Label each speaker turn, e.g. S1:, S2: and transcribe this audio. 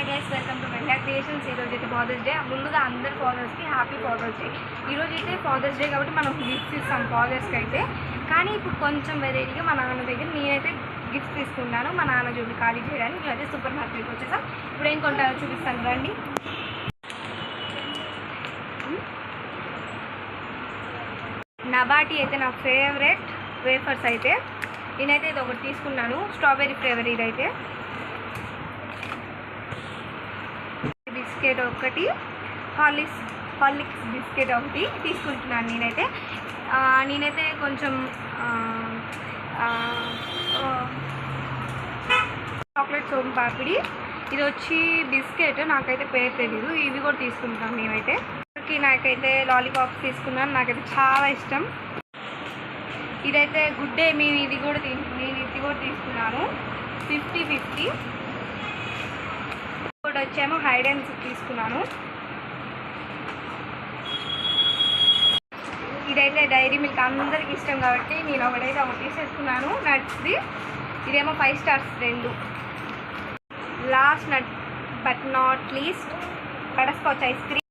S1: Hi guys, welcome to Mehla creations. ఈరోజు అయితే fathers day. ముందుగా అందరు ఫాదర్స్కి హ్యాపీ ఫాదర్స్ డే. ఈరోజు అయితే ఫాదర్స్ డే కాబట్టి మనం గిఫ్ట్స్ ఇస్తాం ఫాదర్స్కి అయితే. కానీ ఇప్పుడు కొంచెం వెరైటీగా మా నాన్న దగ్గర నేనైతే గిఫ్ట్స్ తీసుకున్నాను. మా నాన్న జోబి ఖాళీ చేయడానికి మేమైతే సూపర్ మార్కెట్కి వచ్చేసాం. ఇప్పుడు ఏం కొంటారో చూపిస్తాను రండి. నబాటీ అయితే నా ఫేవరెట్ వేఫర్స్ అయితే. నేనైతే ఇది ఒకటి తీసుకున్నాను, స్ట్రాబెర్రీ ఫ్లేవర్. ఇదైతే బిస్కెట్ ఒకటి, హార్లిక్స్ బిస్కెట్ ఒకటి తీసుకుంటున్నాను. నేనైతే కొంచెం చాక్లెట్ సోమ్ పాపిడి, ఇది వచ్చి బిస్కెట్, నాకైతే పేరు తెలీదు. ఇవి కూడా తీసుకుంటాను మేమైతే. నాకైతే లాలీపాప్స్ తీసుకున్నాను, నాకైతే చాలా ఇష్టం. ఇదైతే గుడ్ డే నేను ఇది కూడా తీసుకున్నాను 50-50. ఇప్పుడు వచ్చేమో హైడ్ అండ్ సీక్ తీసుకున్నాను. ఇదైతే డైరీ మిల్క్ అందరికి ఇష్టం కాబట్టి నేను ఒకటి తీసేసుకున్నాను, నట్స్ది. ఇదేమో 5 stars 2. Last but not least butter scotch ice cream.